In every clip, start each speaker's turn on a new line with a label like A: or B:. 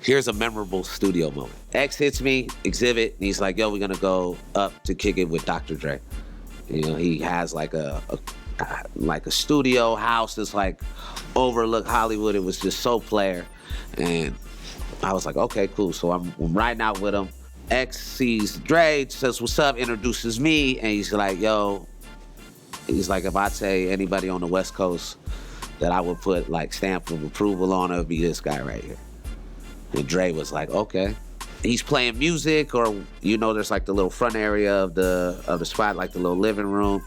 A: Here's a memorable studio moment. X hits me, Xzibit, and he's like, yo, we're gonna go up to kick it with Dr. Dre. You know, he has like a studio house that's like overlook Hollywood. It was just so player. And I was like, okay, cool. So I'm riding out with him. X sees Dre, says, what's up, introduces me, and he's like, yo, he's like, if I say anybody on the West Coast that I would put like stamp of approval on, it would be this guy right here. And Dre was like, okay. He's playing music, or you know, there's like the little front area of the spot, like the little living room,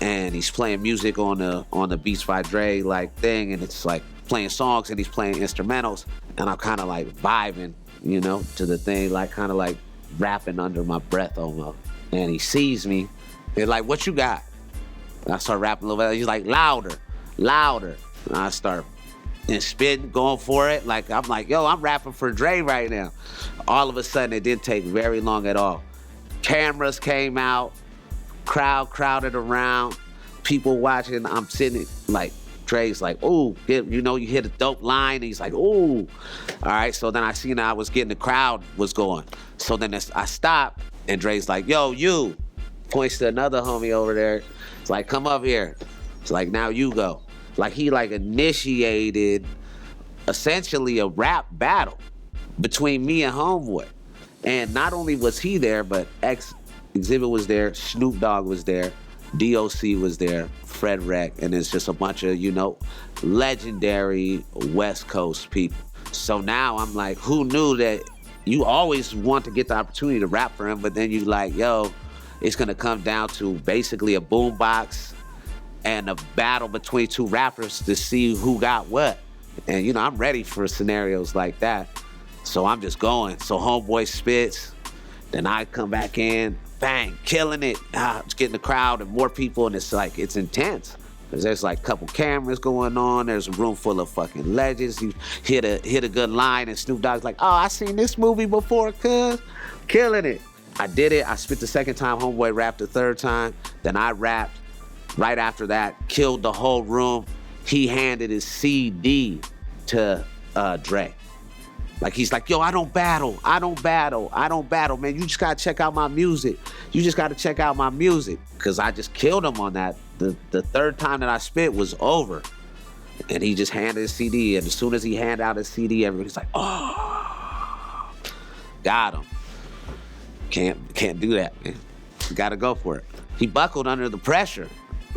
A: and he's playing music on the Beats by Dre like thing, and it's like playing songs and he's playing instrumentals, and I'm kind of like vibing, you know, to the thing, like kind of like rapping under my breath almost. And he sees me, and like, what you got? And I start rapping a little bit. He's like, louder, louder. And I start spitting, going for it. Like, I'm like, yo, I'm rapping for Dre right now. All of a sudden, it didn't take very long at all. Cameras came out, crowd crowded around, people watching. I'm sitting like, Dre's like, ooh, you know, you hit a dope line. And he's like, ooh. All right, so then I seen I was getting, the crowd was going. So then I stopped, and Dre's like, yo, you. Points to another homie over there. It's like, come up here. It's like, now you go. Like, he like initiated essentially a rap battle between me and Homeboy. And not only was he there, but Xzibit was there, Snoop Dogg was there, DOC was there, Fred Wreck, and it's just a bunch of, you know, legendary West Coast people. So now I'm like, who knew that you always want to get the opportunity to rap for him, but then you like, yo, it's gonna come down to basically a boombox and a battle between two rappers to see who got what. And you know, I'm ready for scenarios like that. So I'm just going. So Homeboy spits, then I come back in, bang, killing it. It's getting the crowd and more people, and it's like, it's intense. Cause there's like a couple cameras going on. There's a room full of fucking legends. You hit a good line, and Snoop Dogg's like, oh, I seen this movie before, cuz. Killing it. I did it. I spit the second time. Homeboy rapped the third time. Then I rapped. Right after that, killed the whole room. He handed his CD to Dre. Like, he's like, yo, I don't battle, man. You just gotta check out my music. You just gotta check out my music. Cause I just killed him on that. The third time that I spit was over. And he just handed his CD, and as soon as he handed out his CD, everybody's like, oh, got him. Can't do that, man. You gotta go for it. He buckled under the pressure,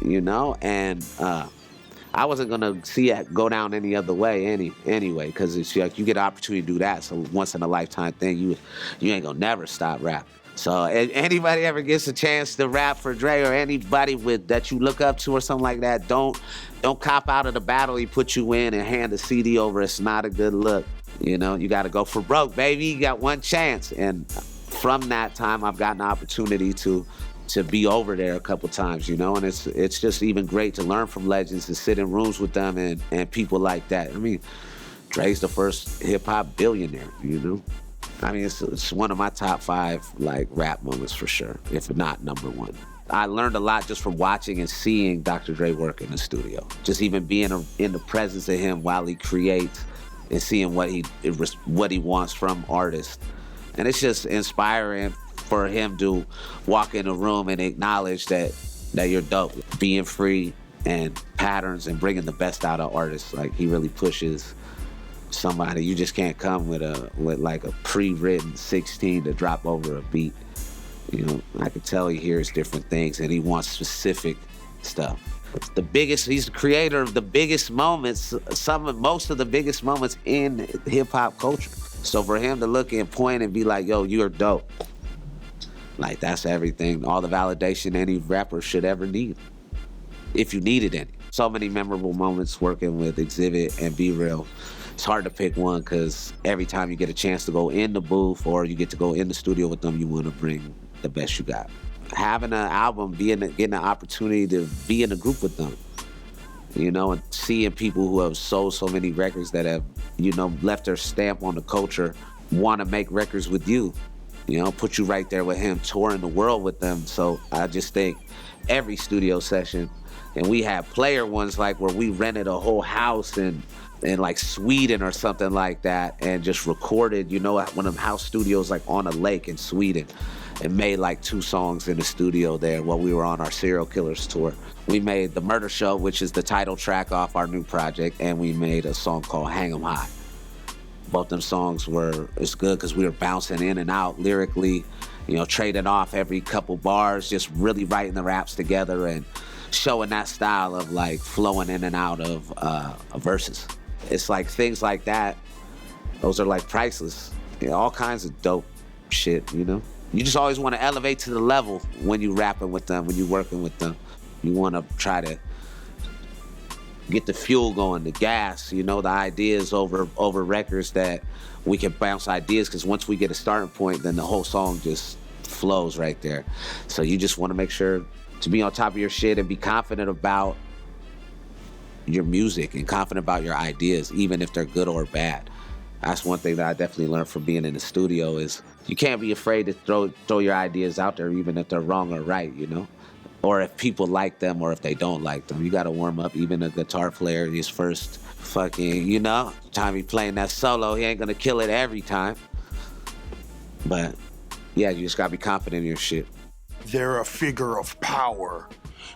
A: you know, and I wasn't gonna see it go down any other way anyway, because it's like you get an opportunity to do that. So once in a lifetime thing, you ain't gonna never stop rapping. So anybody ever gets a chance to rap for Dre, or anybody that you look up to or something like that, don't cop out of the battle he put you in and hand the CD over. It's not a good look. You know, you gotta go for broke, baby. You got one chance. And from that time, I've gotten the opportunity to be over there a couple times, you know, and it's just even great to learn from legends and sit in rooms with them and people like that. I mean, Dre's the first hip-hop billionaire, you know? I mean, it's one of my top 5, like, rap moments for sure, if not number 1. I learned a lot just from watching and seeing Dr. Dre work in the studio. Just even being in the presence of him while he creates and seeing what he wants from artists. And it's just inspiring for him to walk in a room and acknowledge that you're dope. Being free and patterns and bringing the best out of artists. Like, he really pushes somebody. You just can't come with like a pre-written 16 to drop over a beat. You know, I could tell he hears different things and he wants specific stuff. He's the creator of the biggest moments, most of the biggest moments in hip-hop culture. So for him to look and point and be like, yo, you're dope. Like, that's everything, all the validation any rapper should ever need, if you needed any. So many memorable moments working with Xzibit and Be Real. It's hard to pick one, because every time you get a chance to go in the booth or you get to go in the studio with them, you want to bring the best you got. Having an album, getting an opportunity to be in a group with them, you know, and seeing people who have sold so many records that have, you know, left their stamp on the culture, want to make records with you. You know, put you right there with him, touring the world with them. So I just think every studio session, and we had player ones like where we rented a whole house and in like Sweden or something like that, and just recorded, you know, at one of them house studios like on a lake in Sweden, and made like 2 songs in the studio there while we were on our Serial Killers tour. We made The Murder Show, which is the title track off our new project, and we made a song called Hang 'Em High. Both them songs it's good because we were bouncing in and out lyrically, you know, trading off every couple bars, just really writing the raps together and showing that style of like flowing in and out of verses. It's like things like that, those are like priceless. You know, all kinds of dope shit, you know? You just always want to elevate to the level when you rapping with them, when you working with them. You want to try to get the fuel going, the gas, you know, the ideas over records that we can bounce ideas, because once we get a starting point, then the whole song just flows right there. So you just want to make sure to be on top of your shit and be confident about your music and confident about your ideas, even if they're good or bad. That's one thing that I definitely learned from being in the studio is you can't be afraid to throw your ideas out there, even if they're wrong or right, you know? Or if people like them or if they don't like them. You gotta warm up. Even a guitar player, his first fucking, you know, time he playing that solo, he ain't gonna kill it every time. But yeah, you just gotta be confident in your shit.
B: They're a figure of power,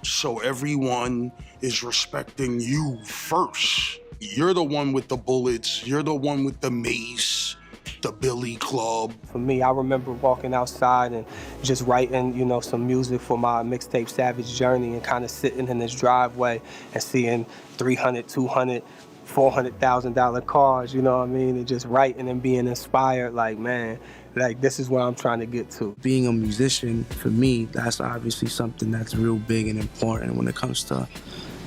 B: so everyone is respecting you first. You're the one with the bullets, you're the one with the mace, the Billy Club.
C: For me, I remember walking outside and just writing, you know, some music for my mixtape Savage Journey, and kind of sitting in this driveway and seeing $300, $200, $400,000 cars, you know what I mean? And just writing and being inspired, like, man, like, this is where I'm trying to get to.
D: Being a musician, for me, that's obviously something that's real big and important when it comes to,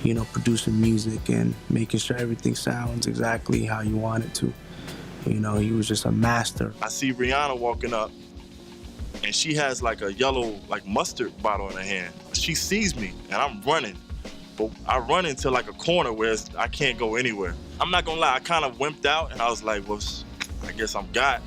D: you know, producing music and making sure everything sounds exactly how you want it to. You know, he was just a master.
E: I see Rihanna walking up, and she has like a yellow, like mustard bottle in her hand. She sees me, and I'm running. But I run into like a corner where I can't go anywhere. I'm not gonna lie, I kind of wimped out, and I was like, well, I guess I'm got.